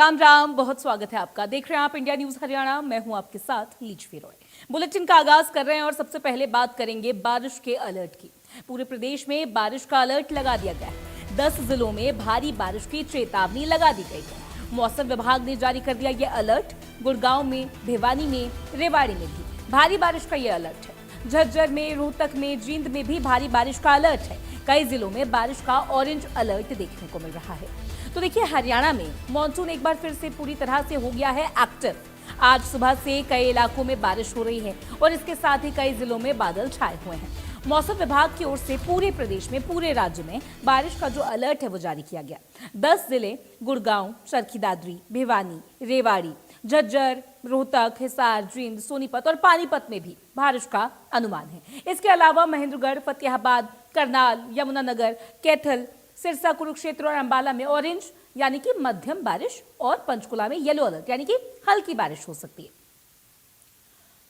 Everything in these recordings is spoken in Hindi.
राम राम, बहुत स्वागत है आपका। देख रहे हैं आप इंडिया न्यूज हरियाणा। मैं हूं आपके साथ लीजवी रॉय। बुलेटिन का आगाज कर रहे हैं और सबसे पहले बात करेंगे बारिश के अलर्ट की। पूरे प्रदेश में बारिश का अलर्ट लगा दिया गया है। 10 जिलों में भारी बारिश की चेतावनी लगा दी गई है। मौसम विभाग ने जारी कर दिया यह अलर्ट। गुड़गांव में, भिवानी में, रेवाड़ी में भी भारी बारिश का यह अलर्ट है। झज्जर में, रोहतक में, जींद में भी भारी बारिश का अलर्ट है। कई जिलों में बारिश का ऑरेंज अलर्ट देखने को मिल रहा है। तो देखिए, हरियाणा में मॉनसून एक बार फिर से पूरी तरह से हो गया है एक्टिव। आज सुबह से कई इलाकों में बारिश हो रही है और इसके साथ ही कई जिलों में बादल छाए हुए हैं। मौसम विभाग की ओर से पूरे प्रदेश में, पूरे राज्य में बारिश का जो अलर्ट है वो जारी किया गया। 10 जिले गुड़गांव, चरखी दादरी, भिवानी, रेवाड़ी, झज्जर, रोहतक, हिसार, जींद, सोनीपत और पानीपत में भी बारिश का अनुमान है। इसके अलावा महेंद्रगढ़, फतेहाबाद, करनाल, यमुनानगर, कैथल, सिरसा, कुरुक्षेत्र और अंबाला में ऑरेंज यानी कि मध्यम बारिश और पंचकुला में येलो अलर्ट यानी कि हल्की बारिश हो सकती है।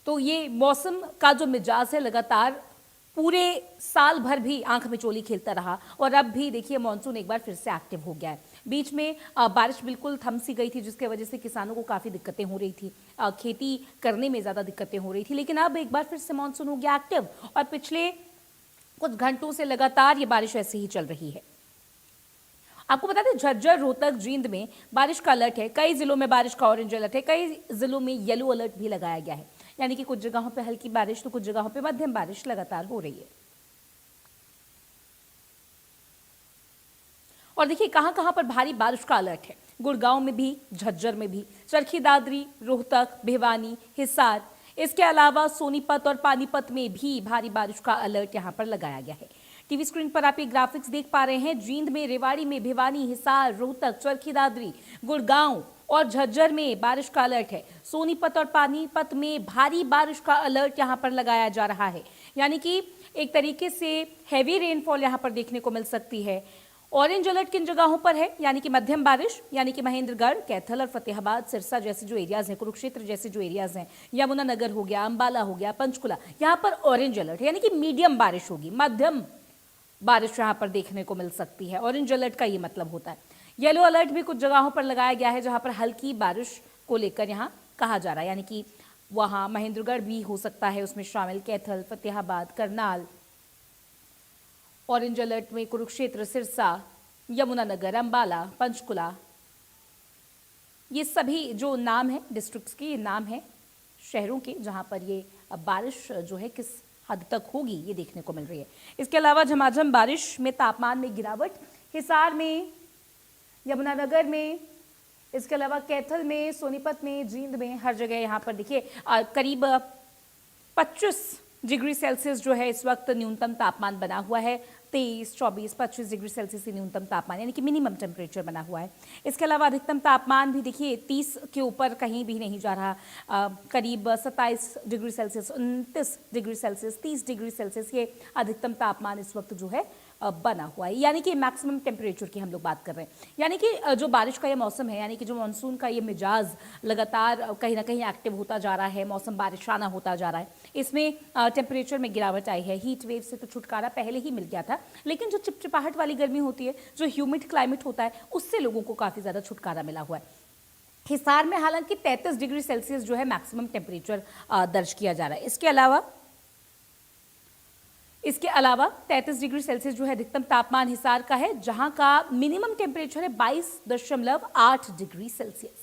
तो ये मौसम का जो मिजाज है लगातार पूरे साल भर भी आंख में चोली खेलता रहा और अब भी देखिए मॉनसून एक बार फिर से एक्टिव हो गया है। बीच में बारिश बिल्कुल थम सी गई थी जिसकी वजह से किसानों को काफ़ी दिक्कतें हो रही थी, खेती करने में ज़्यादा दिक्कतें हो रही थी। लेकिन अब एक बार फिर से मॉनसून हो गया एक्टिव और पिछले कुछ घंटों से लगातार ये बारिश ऐसे ही चल रही है। आपको बता दें, झज्जर, रोहतक, जींद में बारिश का अलर्ट है। कई जिलों में बारिश का ऑरेंज अलर्ट है। कई जिलों में येलो अलर्ट भी लगाया गया है, यानी कि कुछ जगहों पे हल्की बारिश तो कुछ जगहों पे मध्यम बारिश लगातार हो रही है। और देखिए कहां कहां पर भारी बारिश का अलर्ट है। गुड़गांव में भी, झज्जर में भी, चरखी दादरी, रोहतक, भिवानी, हिसार, इसके अलावा सोनीपत और पानीपत में भी भारी बारिश का अलर्ट यहां पर लगाया गया है। टीवी स्क्रीन पर आप ये ग्राफिक्स देख पा रहे हैं। जींद में, रेवाड़ी में, भिवानी, हिसार, रोहतक, चरखी दादरी, गुड़गांव और झज्जर में बारिश का अलर्ट है। सोनीपत और पानीपत में भारी बारिश का अलर्ट यहां पर लगाया जा रहा है, यानी कि एक तरीके से हैवी रेनफॉल यहां पर देखने को मिल सकती है। ऑरेंज अलर्ट किन जगहों पर है, यानी कि मध्यम बारिश, यानी कि महेंद्रगढ़, कैथल और फतेहाबाद, सिरसा जैसे जो एरियाज हैं, कुरुक्षेत्र जैसे जो एरियाज हैं, यमुनानगर हो गया, अंबाला हो गया, पंचकुला, यहाँ पर ऑरेंज अलर्ट है, यानी कि मीडियम बारिश होगी, मध्यम बारिश यहाँ पर देखने को मिल सकती है। ऑरेंज अलर्ट का ये मतलब होता है। येलो अलर्ट भी कुछ जगहों पर लगाया गया है जहाँ पर हल्की बारिश को लेकर यहाँ कहा जा रहा है, यानी कि वहाँ महेंद्रगढ़ भी हो सकता है उसमें शामिल, कैथल, फतेहाबाद, करनाल। ऑरेंज अलर्ट में कुरुक्षेत्र, सिरसा, यमुनानगर, अंबाला, पंचकुला, ये सभी जो नाम है डिस्ट्रिक्ट्स के, ये नाम है शहरों के जहाँ पर ये बारिश जो है किस हद तक होगी ये देखने को मिल रही है। इसके अलावा झमाझम बारिश में तापमान में गिरावट, हिसार में, यमुनानगर में, इसके अलावा कैथल में, सोनीपत में, जींद में, हर जगह यहाँ पर देखिए करीब 25 डिग्री सेल्सियस जो है इस वक्त न्यूनतम तापमान बना हुआ है। 23, 24, 25 डिग्री सेल्सियस न्यूनतम तापमान यानी कि मिनिमम टेम्परेचर बना हुआ है। इसके अलावा अधिकतम तापमान भी देखिए 30 के ऊपर कहीं भी नहीं जा रहा। करीब 27 degree Celsius, 29 degree Celsius, 30 degree Celsius ये अधिकतम तापमान इस वक्त जो है बना हुआ है, यानी कि मैक्सिमम टेम्परेचर की हम लोग बात कर रहे हैं। यानी कि जो बारिश का ये मौसम है, यानी कि जो मानसून का ये मिजाज लगातार कहीं ना कहीं एक्टिव होता जा रहा है, मौसम बारिशाना होता जा रहा है। इसमें टेम्परेचर में गिरावट आई है। हीट वेव से तो छुटकारा पहले ही मिल गया था, लेकिन जो चिपचिपाहट वाली गर्मी होती है, जो ह्यूमिड क्लाइमेट होता है, उससे लोगों को काफ़ी ज़्यादा छुटकारा मिला हुआ है। हिसार में हालांकि 33 डिग्री सेल्सियस जो है मैक्सिमम टेम्परेचर दर्ज किया जा रहा है। इसके अलावा 33 डिग्री सेल्सियस जो है अधिकतम तापमान हिसार का है, जहां का मिनिमम टेम्परेचर है 22.8 डिग्री सेल्सियस।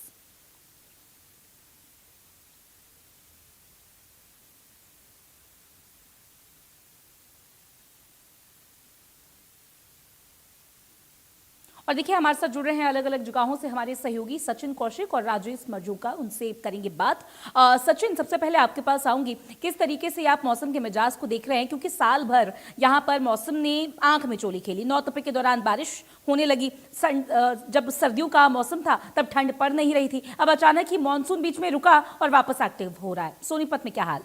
और देखिए हमारे साथ जुड़ रहे हैं अलग अलग जगहों से हमारे सहयोगी सचिन कौशिक और राजेश मर्जूका, उनसे करेंगे बात। सचिन, सबसे पहले आपके पास आऊंगी, किस तरीके से आप मौसम के मिजाज को देख रहे हैं, क्योंकि साल भर यहाँ पर मौसम ने आंख में चोली खेली। नौतपे के दौरान बारिश होने लगी, जब सर्दियों का मौसम था तब ठंड पड़ नहीं रही थी, अब अचानक ही मानसून बीच में रुका और वापस एक्टिव हो रहा है। सोनीपत में क्या हाल?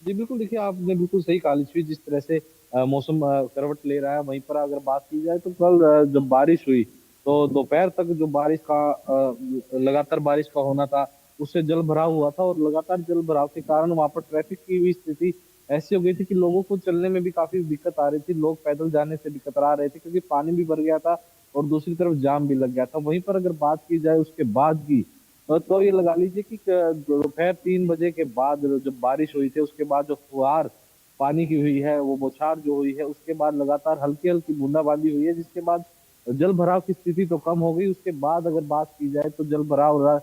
जी बिल्कुल, देखिए आपने बिल्कुल सही कहा लिच्छवी, जिस तरह से मौसम करवट ले रहा है, वहीं पर अगर बात की जाए तो कल जब बारिश हुई तो दोपहर तक जो बारिश का लगातार बारिश का होना था, उससे जल भराव हुआ था और लगातार जल भराव के कारण वहां पर ट्रैफिक की भी स्थिति ऐसी हो गई थी कि लोगों को चलने में भी काफी दिक्कत आ रही थी। लोग पैदल जाने से भी कतरा रहे थे क्योंकि पानी भी भर गया था और दूसरी तरफ जाम भी लग गया था। वहीं पर अगर बात की जाए उसके बाद की, तो ये लगा लीजिए कि दोपहर 3 बजे के बाद जब बारिश हुई थी, उसके बाद जो फुहार पानी की हुई है, वो बौछार जो हुई है, उसके बाद लगातार हल्की हल्की बूंदाबांदी हुई है, जिसके बाद जल भराव की स्थिति तो कम हो गई। उसके बाद अगर बात की जाए तो जल भराव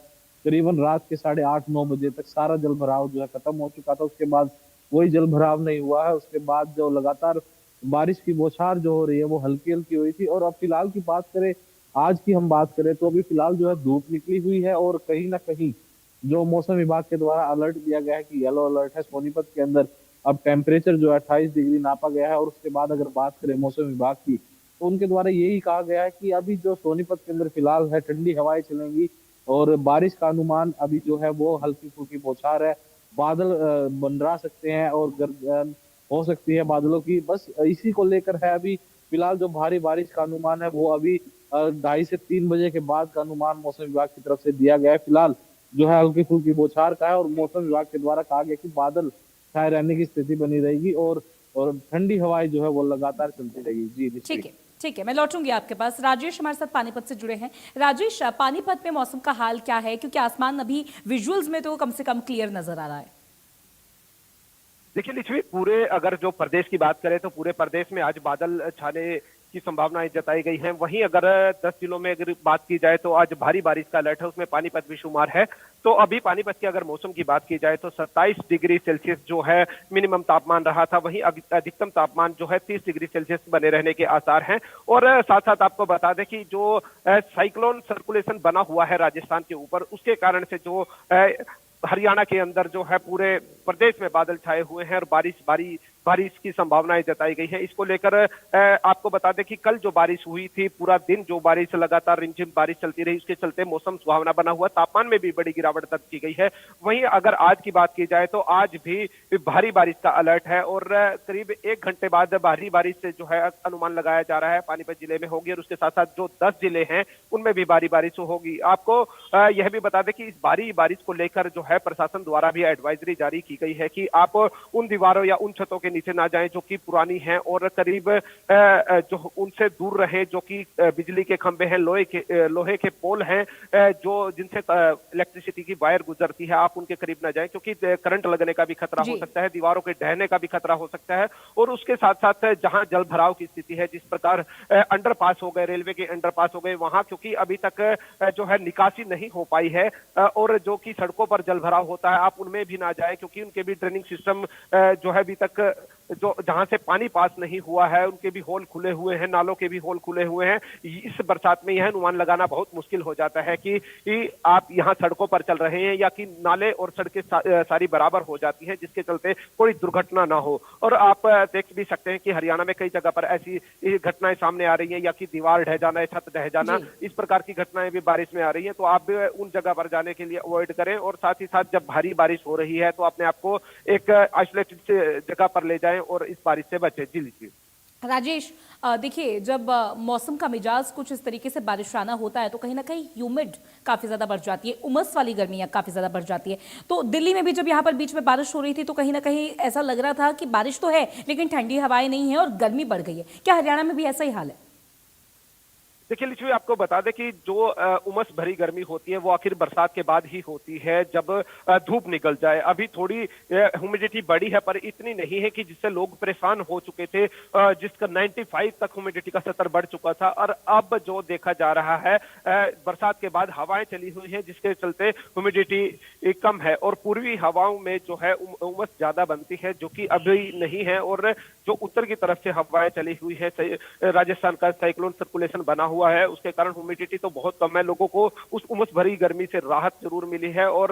करीबन रात के 8:30-9 बजे तक सारा जल भराव जो है खत्म हो चुका था। उसके बाद कोई जल भराव नहीं हुआ है। उसके बाद जो लगातार बारिश की बौछार जो हो रही है वो हल्की हल्की हुई थी। और अब फिलहाल की बात करें, आज की हम बात करें, तो अभी फिलहाल जो है धूप निकली हुई है, और कहीं ना कहीं जो मौसम विभाग के द्वारा अलर्ट दिया गया है कि येलो अलर्ट है सोनीपत के अंदर। अब टेम्परेचर जो है 28 डिग्री नापा गया है। और उसके बाद अगर बात करें मौसम विभाग की, तो उनके द्वारा यही कहा गया है कि अभी जो सोनीपत के अंदर फिलहाल है ठंडी हवाएं चलेंगी, और बारिश का अनुमान अभी जो है वो हल्की फुल्की बौछार है। बादल मंडरा सकते हैं और गर्जन हो सकती है बादलों की, बस इसी को लेकर है। अभी फिलहाल जो भारी बारिश का अनुमान है वो अभी 2:30 से 3 बजे के बाद का अनुमान मौसम विभाग की तरफ से दिया गया है। फिलहाल जो है हल्की फुल्की बौछार का है, और मौसम विभाग के द्वारा कहा गया कि बादल छाए रहने की स्थिति बनी रहेगी, और ठंडी हवाएं जो है वो लगातार चलती रहेगी। जी ठीक निश्चित। है, ठीक है, मैं लौटूंगी आपके पास। राजेश हमारे साथ पानीपत से जुड़े हैं। राजेश, पानीपत में मौसम का हाल क्या है, क्योंकि आसमान अभी विजुअल्स में तो कम से कम क्लियर नजर आ रहा है। देखिए लिच्छवी, पूरे अगर जो प्रदेश की बात करें तो पूरे प्रदेश में आज बादल छाने की संभावनाएं जताई गई हैं। वहीं अगर 10 जिलों में अगर बात की जाए तो आज भारी बारिश का अलर्ट है, उसमें पानीपत भी शुमार है। तो अभी पानीपत के अगर मौसम की बात की जाए तो 27 डिग्री सेल्सियस जो है मिनिमम तापमान रहा था, वहीं अधिकतम तापमान जो है 30 डिग्री सेल्सियस बने रहने के आसार हैं। और साथ साथ आपको बता दें कि जो साइक्लोन सर्कुलेशन बना हुआ है राजस्थान के ऊपर, उसके कारण से जो हरियाणा के अंदर जो है पूरे प्रदेश में बादल छाए हुए हैं और बारिश की संभावनाएं जताई गई है। इसको लेकर आपको बता दें कि कल जो बारिश हुई थी, पूरा दिन जो बारिश लगातार रिमझिम बारिश चलती रही, उसके चलते मौसम सुहावना बना हुआ, तापमान में भी बड़ी गिरावट दर्ज की गई है। वहीं अगर आज की बात की जाए तो आज भी भारी बारिश का अलर्ट है, और करीब 1 घंटे बाद भारी बारिश से जो है अनुमान लगाया जा रहा है पानीपत जिले में होगी, और उसके साथ साथ जो 10 जिले हैं उनमें भी भारी बारिश होगी। आपको यह भी बता दें कि इस भारी बारिश को लेकर जो है प्रशासन द्वारा भी एडवाइजरी जारी की गई है कि आप उन दीवारों या उन छतों के नीचे ना जाएं जो कि पुरानी हैं, और करीब जो उनसे दूर रहें जो कि बिजली के खंभे हैं, लोहे के पोल हैं, जो जिनसे इलेक्ट्रिसिटी की वायर गुजरती है, आप उनके करीब ना जाएं, क्योंकि करंट लगने का भी खतरा हो सकता है, दीवारों के ढहने का भी खतरा हो सकता है। और उसके साथ साथ जहां जल भराव की स्थिति है, जिस प्रकार अंडरपास हो गए, रेलवे के अंडरपास हो गए, वहां क्योंकि अभी तक जो है निकासी नहीं हो पाई है, और जो कि सड़कों पर जल भराव होता है, आप उनमें भी ना जाएं, क्योंकि उनके भी ड्रेनिंग सिस्टम जो है अभी तक जो जहां से पानी पास नहीं हुआ है, उनके भी होल खुले हुए हैं, नालों के भी होल खुले हुए हैं। इस बरसात में यह अनुमान लगाना बहुत मुश्किल हो जाता है कि आप यहां सड़कों पर चल रहे हैं या कि नाले और सड़कें सारी बराबर हो जाती हैं, जिसके चलते कोई दुर्घटना ना हो। और आप देख भी सकते हैं कि हरियाणा में कई जगह पर ऐसी घटनाएं सामने आ रही हैं, या कि दीवार ढह जाना, छत ढह जाना, इस प्रकार की घटनाएं भी बारिश में आ रही हैं। तो आप उन जगह पर जाने के लिए अवॉइड करें, और साथ ही साथ जब भारी बारिश हो रही है तो अपने आप को एक आइसोलेटेड जगह पर ले जाएं और इस बारिश से बचें। जी लीजिए राजेश, देखिए, जब मौसम का मिजाज कुछ इस तरीके से बारिशाना होता है तो कहीं ना कहीं ह्यूमिड काफ़ी ज़्यादा बढ़ जाती है, उमस वाली गर्मियाँ काफ़ी ज़्यादा बढ़ जाती है। तो दिल्ली में भी जब यहाँ पर बीच में बारिश हो रही थी तो कहीं ना कहीं ऐसा लग रहा था कि बारिश तो है लेकिन ठंडी हवाएं नहीं है और गर्मी बढ़ गई है। क्या हरियाणा में भी ऐसा ही हाल है? देखिए लिच्छवी, आपको बता दें कि जो उमस भरी गर्मी होती है वो आखिर बरसात के बाद ही होती है, जब धूप निकल जाए। अभी थोड़ी ह्यूमिडिटी बढ़ी है, पर इतनी नहीं है कि जिससे लोग परेशान हो चुके थे, जिसका 95 तक ह्यूमिडिटी का स्तर बढ़ चुका था। और अब जो देखा जा रहा है, बरसात के बाद हवाएं चली हुई हैं, जिसके चलते ह्यूमिडिटी कम है, और पूर्वी हवाओं में जो है उमस ज्यादा बनती है, जो कि अभी नहीं है। और जो उत्तर की तरफ से हवाएं चली हुई है, राजस्थान का साइक्लोन सर्कुलेशन बना हुआ है, उसके कारण ह्यूमिडिटी तो बहुत कम है। लोगों को उस उमस भरी गर्मी से राहत जरूर मिली है, और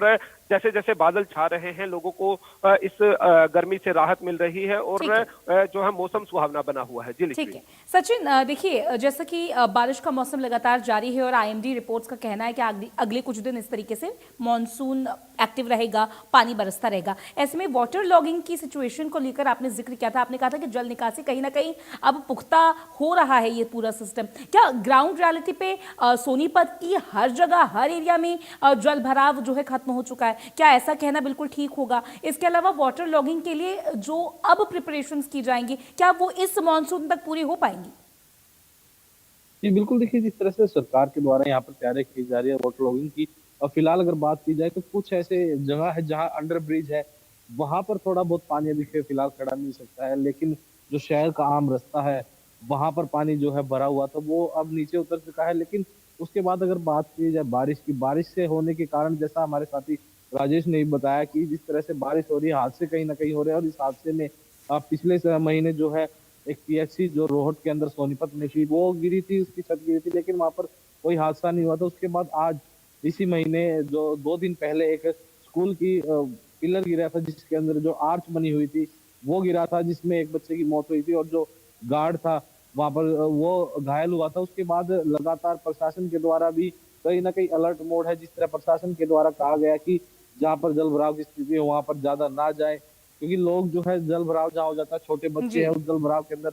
जैसे जैसे बादल छा रहे हैं लोगों को इस गर्मी से राहत मिल रही है, और जो है मौसम सुहावना बना हुआ है। जी ठीक है सचिन, देखिए, जैसा कि बारिश का मौसम लगातार जारी है और आईएमडी रिपोर्ट्स का कहना है कि अगले कुछ दिन इस तरीके से मॉनसून एक्टिव रहेगा, पानी बरसता रहेगा। ऐसे में वाटर लॉगिंग की सिचुएशन को लेकर आपने जिक्र किया था, आपने कहा था कि जल निकासी कहीं ना कहीं अब पुख्ता हो रहा है ये पूरा सिस्टम। क्या ग्राउंड रियलिटी पे सोनीपत की हर जगह, हर एरिया में जल भराव जो है खत्म हो चुका है? क्या ऐसा कहना बिल्कुल ठीक होगा? इसके अलावा वाटर लॉगिंग के लिए जो अब प्रिपरेशंस की जाएंगी, क्या वो इस मॉनसून तक पूरी हो पाएंगी? जी, बिल्कुल देखिए जिस तरह से सरकार के द्वारा यहाँ पर तैयारी की जा रही है वाटर लॉगिंग की फिलहाल अगर बात की जाए तो कुछ ऐसे जगह है जहाँ अंडर ब्रिज है, वहाँ पर थोड़ा बहुत पानी अभी फिलहाल खड़ा मिल सकता है। लेकिन जो शहर का आम रास्ता है, वहाँ पर पानी जो है भरा हुआ था वो अब नीचे उतर चुका है। लेकिन उसके बाद अगर बात की जाए बारिश की, बारिश से होने के कारण जैसा हमारे साथी राजेश ने भी बताया कि जिस तरह से बारिश हो रही है, हादसे कहीं न कहीं हो रहे हैं और इस हादसे में पिछले महीने जो है एक पीएचसी जो रोहट के अंदर सोनीपत में थी, वो गिरी थी, उसकी छत गिरी थी, लेकिन वहाँ पर कोई हादसा नहीं हुआ था। उसके बाद आज इसी महीने जो 2 दिन पहले एक स्कूल की पिलर गिरा था जिसके अंदर जो आर्च बनी हुई थी, वो गिरा था जिसमें एक बच्चे की मौत हुई थी और जो गार्ड था वहाँ पर वो घायल हुआ था। उसके बाद लगातार प्रशासन के द्वारा भी कहीं न कहीं अलर्ट मोड है, जिस तरह प्रशासन के द्वारा कहा गया कि जहाँ पर जल भराव की स्थिति है वहाँ पर ज़्यादा ना जाए, क्योंकि लोग जो है जल भराव जहाँ हो जाता है, छोटे बच्चे हैं जी। उस जल भराव के अंदर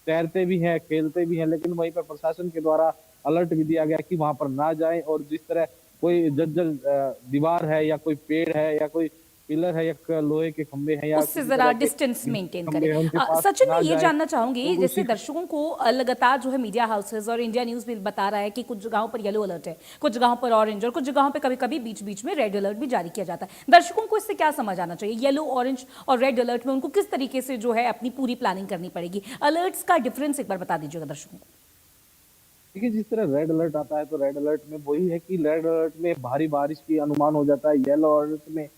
तैरते भी हैं, खेलते भी हैं, लेकिन वहीं पर प्रशासन के द्वारा अलर्ट भी दिया गया कि वहाँ पर ना जाएँ और जिस तरह कोई जर्जर दीवार है या कोई पेड़ है या कोई पिलर है या लोहे के खंभे हैं या उससे किसी जरा तरह के डिस्टेंस मेंटेन करें। खंभे हैं, उनके पास सचिन, मैं ना ये जाएँ जानना चाहूंगी, और जैसे उसी दर्शकों को लगातार जो है मीडिया हाउसेज और इंडिया न्यूज भी बता रहा है कि कुछ जगहों पर येलो अलर्ट है, कुछ जगहों पर ऑरेंज और कुछ जगहों पर कभी कभी बीच बीच में रेड अलर्ट भी जारी किया जाता है। दर्शकों को इससे क्या समझ आना चाहिए? येलो, ऑरेंज और रेड अलर्ट में उनको किस तरीके से जो है अपनी पूरी प्लानिंग करनी पड़ेगी? अलर्ट्स का डिफरेंस एक बार बता दीजिएगा दर्शकों को। देखिए जिस तरह रेड अलर्ट आता है तो रेड अलर्ट में वही है कि रेड अलर्ट में भारी बारिश की अनुमान हो जाता है, येलो अलर्ट में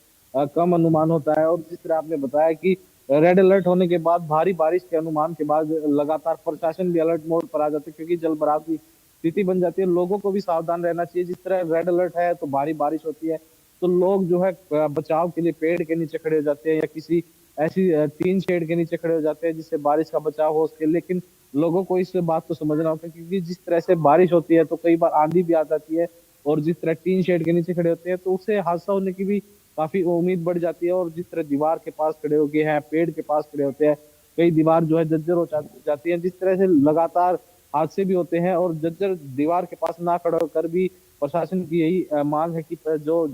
कम अनुमान होता है। और जिस तरह आपने बताया कि रेड अलर्ट होने के बाद भारी बारिश के अनुमान के बाद लगातार प्रशासन भी अलर्ट मोड पर आ जाते हैं, क्योंकि जल भराव की स्थिति बन जाती है। लोगों को भी सावधान रहना चाहिए। जिस तरह रेड अलर्ट है तो भारी बारिश होती है, तो लोग जो है बचाव के लिए पेड़ के नीचे खड़े हो जाते हैं या किसी ऐसी टीन शेड के नीचे खड़े हो जाते हैं जिससे बारिश का बचाव हो सके। लेकिन लोगों को इस बात को समझना होता है, क्योंकि जिस तरह से बारिश होती है तो कई बार आंधी भी आ जाती है और जिस तरह टीन शेड के नीचे खड़े होते हैं तो उससे हादसा होने की भी काफी उम्मीद बढ़ जाती है। और जिस तरह दीवार के पास खड़े हो गए हैं, पेड़ के पास खड़े होते हैं, कई दीवार जो है जर्जर हो जाती है। जिस तरह से लगातार हादसे भी होते हैं और जर्जर दीवार के पास ना खड़ा होकर भी प्रशासन की यही मांग है कि जो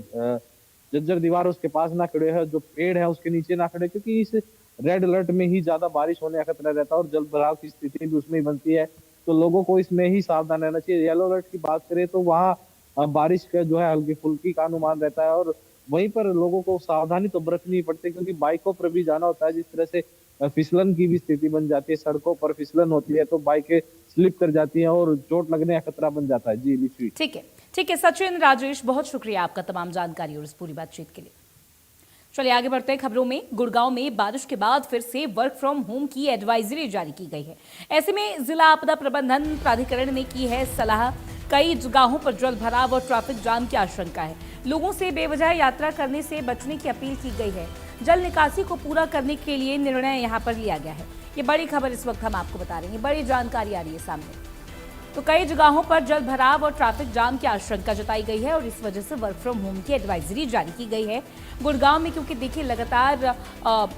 जर्जर दीवार उसके पास ना खड़े है, जो पेड़ है उसके नीचे ना खड़े, क्योंकि इस रेड अलर्ट में ही ज्यादा बारिश होने का खतरा रहता है और जल भराव की स्थिति भी उसमें ही बनती है। तो लोगों को इसमें ही सावधान रहना चाहिए। येलो अलर्ट की बात करें तो वहाँ बारिश का जो है हल्की फुल्की का अनुमान रहता है और वहीं पर लोगों को सावधानी तो बरतनी पड़ती है, क्योंकि बाइकों पर भी जाना होता है। जिस तरह से फिसलन की भी स्थिति बन जाती है, सड़कों पर फिसलन होती है तो बाइकें स्लिप कर जाती हैं और चोट लगने का खतरा बन जाता है। जी लिखी। ठीक है सचिन, राजेश, बहुत शुक्रिया आपका तमाम जानकारी और इस पूरी बातचीत के लिए। चलिए आगे बढ़ते हैं खबरों में। गुड़गांव में बारिश के बाद फिर से वर्क फ्रॉम होम की एडवाइजरी जारी की गई है। ऐसे में जिला आपदा प्रबंधन प्राधिकरण ने की है सलाह। कई जगहों पर जल भराव और ट्रैफिक जाम की आशंका है। लोगों से बेवजह यात्रा करने से बचने की अपील की गई है। जल निकासी को पूरा करने के लिए निर्णय यहां पर लिया गया है। ये बड़ी खबर इस वक्त हम आपको बता रहे हैं, बड़ी जानकारी आ रही है सामने। तो कई जगहों पर जल भराव और ट्रैफिक जाम की आशंका जताई गई है और इस वजह से वर्क फ्रॉम होम की एडवाइजरी जारी की गई है गुड़गांव में, क्योंकि देखिए लगातार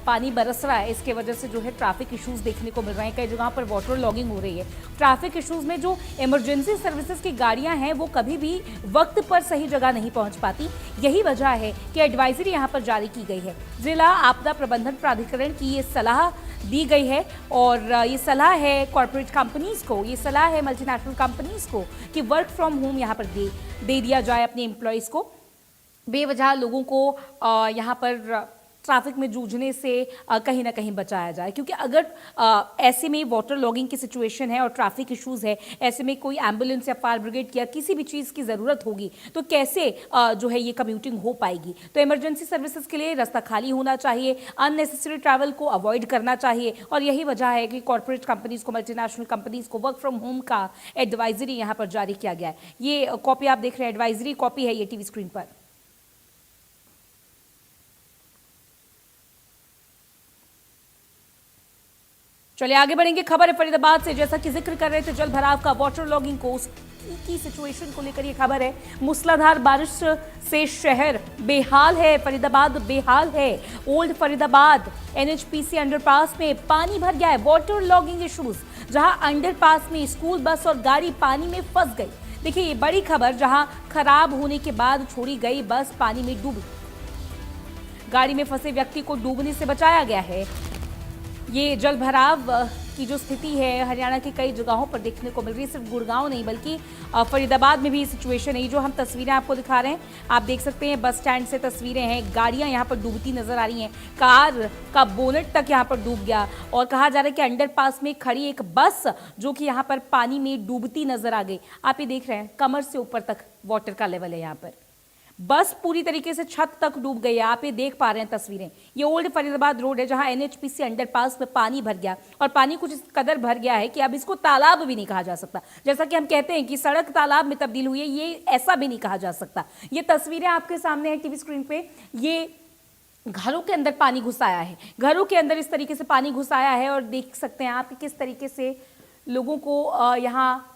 पानी बरस रहा है, इसके वजह से जो है ट्रैफिक इश्यूज देखने को मिल रहे हैं। कई जगहों पर वाटर लॉगिंग हो रही है। ट्रैफिक इश्यूज में जो इमरजेंसी सर्विसेज की गाड़ियां हैं वो कभी भी वक्त पर सही जगह नहीं पहुंच पाती। यही वजह है कि एडवाइजरी यहाँ पर जारी की गई है। जिला आपदा प्रबंधन प्राधिकरण की ये सलाह दी गई है और ये सलाह है कॉर्पोरेट कंपनीज को, ये सलाह है मल्टीनेशनल कंपनीज को कि वर्क फ्रॉम होम यहाँ पर दे दिया जाए अपने एम्प्लॉयज़ को। बेवजह लोगों को यहाँ पर ट्रैफिक में जूझने से कहीं ना कहीं बचाया जाए, क्योंकि अगर ऐसे में वाटर लॉगिंग की सिचुएशन है और ट्रैफिक इश्यूज है, ऐसे में कोई एम्बुलेंस या फायर ब्रिगेड या किसी भी चीज़ की ज़रूरत होगी तो कैसे जो है ये कम्यूटिंग हो पाएगी। तो इमरजेंसी सर्विसेज के लिए रास्ता खाली होना चाहिए, अननेसेसरी ट्रैवल को अवॉइड करना चाहिए और यही वजह है कि कॉर्पोरेट कंपनीज को, मल्टीनेशनल कंपनीज को वर्क फ्रॉम होम का एडवाइजरी यहाँ पर जारी किया गया है। ये कॉपी आप देख रहे हैं, एडवाइजरी कॉपी है ये टीवी स्क्रीन पर। चलिए आगे बढ़ेंगे। खबर है फरीदाबाद से। जैसा कि जिक्र कर रहे थे जल भराव का, वाटर लॉगिंग को की सिचुएशन को लेकर ये खबर है। मूसलाधार बारिश से शहर बेहाल है, फरीदाबाद बेहाल है। ओल्ड फरीदाबाद एनएचपीसी अंडरपास में पानी भर गया है। वाटर लॉगिंग इश्यूज, जहां अंडरपास में स्कूल बस और गाड़ी पानी में फंस गई। देखिए ये बड़ी खबर, जहां खराब होने के बाद छोड़ी गई बस पानी में डूबी। गाड़ी में फंसे व्यक्ति को डूबने से बचाया गया है। ये जल भराव की जो स्थिति है हरियाणा की कई जगहों पर देखने को मिल रही है। सिर्फ गुड़गांव नहीं बल्कि फरीदाबाद में भी ये सिचुएशन है। जो हम तस्वीरें आपको दिखा रहे हैं, आप देख सकते हैं बस स्टैंड से तस्वीरें हैं। गाड़ियां यहाँ पर डूबती नजर आ रही हैं। कार का बोनेट तक यहाँ पर डूब गया और कहा जा रहा है कि अंडरपास में खड़ी एक बस जो कि यहाँ पर पानी में डूबती नजर आ गई। आप ये देख रहे हैं कमर से ऊपर तक वाटर का लेवल है। यहाँ पर बस पूरी तरीके से छत तक डूब गई है। आप ये देख पा रहे हैं तस्वीरें। ये ओल्ड फरीदाबाद रोड है जहां एनएचपीसी अंडरपास में पानी भर गया और पानी कुछ इस कदर भर गया है कि अब इसको तालाब भी नहीं कहा जा सकता। जैसा कि हम कहते हैं कि सड़क तालाब में तब्दील हुई है, ये ऐसा भी नहीं कहा जा सकता। ये तस्वीरें आपके सामने है टीवी स्क्रीन पे। ये घरों के अंदर पानी घुस आया है। घरों के अंदर इस तरीके से पानी घुस आया है और देख सकते हैं आप कि किस तरीके से लोगों को यहाँ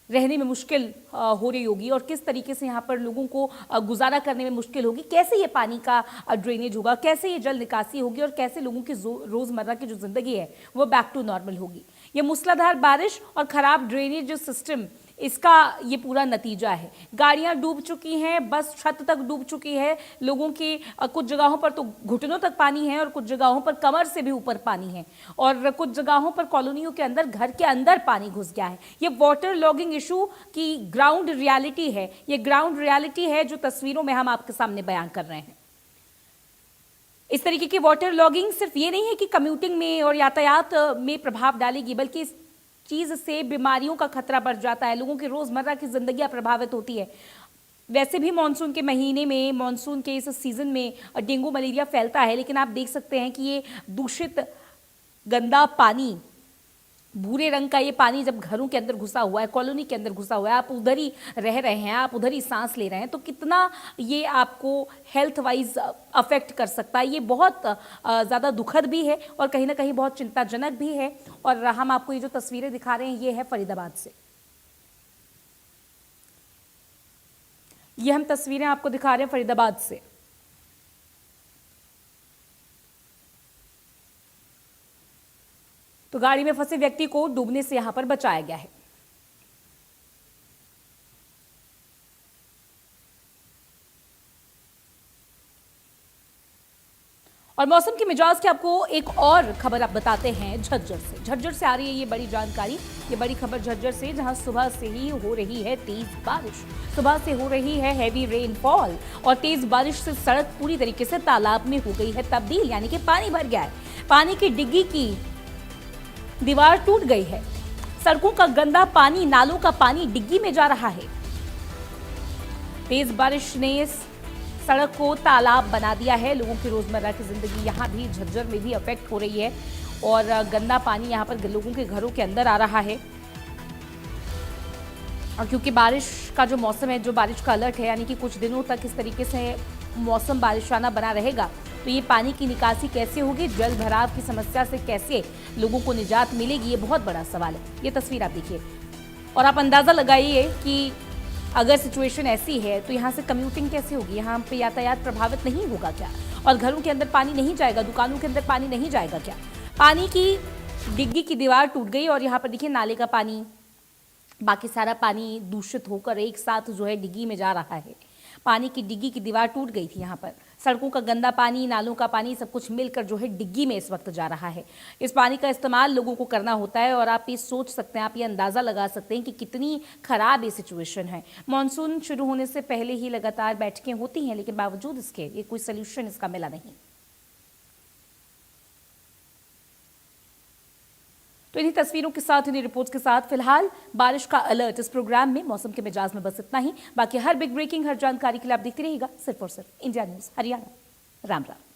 रहने में मुश्किल हो रही होगी और किस तरीके से यहाँ पर लोगों को गुजारा करने में मुश्किल होगी। कैसे ये पानी का ड्रेनेज होगा, कैसे ये जल निकासी होगी और कैसे लोगों की रोज़मर्रा की जो ज़िंदगी है वो बैक टू नॉर्मल होगी। ये मूसलाधार बारिश और ख़राब ड्रेनेज सिस्टम, इसका ये पूरा नतीजा है। गाड़ियां डूब चुकी हैं, बस छत तक डूब चुकी है। लोगों की कुछ जगहों पर तो घुटनों तक पानी है और कुछ जगहों पर कमर से भी ऊपर पानी है और कुछ जगहों पर कॉलोनियों के अंदर घर के अंदर पानी घुस गया है। ये वाटर लॉगिंग इशू की ग्राउंड रियलिटी है। ये ग्राउंड रियलिटी है जो तस्वीरों में हम आपके सामने बयान कर रहे हैं। इस तरीके की वाटर लॉगिंग सिर्फ ये नहीं है कि कम्यूटिंग में और यातायात में प्रभाव डालेगी, बल्कि इस चीज से बीमारियों का खतरा बढ़ जाता है। लोगों की रोजमर्रा की जिंदगी प्रभावित होती है। वैसे भी मानसून के महीने में, मानसून के इस सीजन में डेंगू मलेरिया फैलता है, लेकिन आप देख सकते हैं कि ये दूषित गंदा पानी, भूरे रंग का ये पानी जब घरों के अंदर घुसा हुआ है, कॉलोनी के अंदर घुसा हुआ है, आप उधर ही रह रहे हैं, आप उधर ही सांस ले रहे हैं, तो कितना ये आपको हेल्थ वाइज अफेक्ट कर सकता है। ये बहुत ज़्यादा दुखद भी है और कहीं ना कहीं बहुत चिंताजनक भी है। और हम आपको ये जो तस्वीरें दिखा रहे हैं ये है फरीदाबाद से। ये हम तस्वीरें आपको दिखा रहे हैं फरीदाबाद से। तो गाड़ी में फंसे व्यक्ति को डूबने से यहां पर बचाया गया है। और मौसम के मिजाज की आपको एक और खबर आप बताते हैं झज्जर से। झज्जर से आ रही है ये बड़ी जानकारी, ये बड़ी खबर झज्जर से, जहां सुबह से ही हो रही है तेज बारिश। सुबह से हो रही है हैवी रेनफॉल और तेज बारिश से सड़क पूरी तरीके से तालाब में हो गई है तब्दील, यानी कि पानी भर गया है। पानी की डिग्गी की दीवार टूट गई है। सड़कों का गंदा पानी, नालों का पानी डिग्गी में जा रहा है। तेज बारिश ने सड़क को तालाब बना दिया है। लोगों की रोजमर्रा की जिंदगी यहाँ भी, झज्जर में भी अफेक्ट हो रही है और गंदा पानी यहाँ पर लोगों के घरों के अंदर आ रहा है। और क्योंकि बारिश का जो मौसम है, जो बारिश का अलर्ट है, यानी कि कुछ दिनों तक इस तरीके से मौसम बारिशाना बना रहेगा, तो ये पानी की निकासी कैसे होगी, जल भराव की समस्या से कैसे लोगों को निजात मिलेगी, ये बहुत बड़ा सवाल है। ये तस्वीर आप देखिए और आप अंदाज़ा लगाइए कि अगर सिचुएशन ऐसी है तो यहाँ से कम्यूटिंग कैसे होगी, यहाँ पे यातायात प्रभावित नहीं होगा क्या? और घरों के अंदर पानी नहीं जाएगा, दुकानों के अंदर पानी नहीं जाएगा क्या? पानी की डिग्गी की दीवार टूट गई और यहाँ पर देखिए नाले का पानी, बाकी सारा पानी दूषित होकर एक साथ जो है डिग्गी में जा रहा है। पानी की डिग्गी की दीवार टूट गई थी। यहाँ पर सड़कों का गंदा पानी, नालों का पानी, सब कुछ मिलकर जो है डिग्गी में इस वक्त जा रहा है। इस पानी का इस्तेमाल लोगों को करना होता है और आप ये सोच सकते हैं, आप ये अंदाज़ा लगा सकते हैं कि कितनी ख़राब ये सिचुएशन है। मानसून शुरू होने से पहले ही लगातार बैठकें होती हैं, लेकिन बावजूद इसके ये कोई सोल्यूशन इसका मिला नहीं। तो इन्हीं तस्वीरों के साथ, इन्हीं रिपोर्ट्स के साथ फिलहाल बारिश का अलर्ट इस प्रोग्राम में मौसम के मिजाज में बस इतना ही। बाकी हर बिग ब्रेकिंग, हर जानकारी के लिए आप देखते रहिएगा सिर्फ और सिर्फ इंडिया न्यूज़ हरियाणा। राम राम।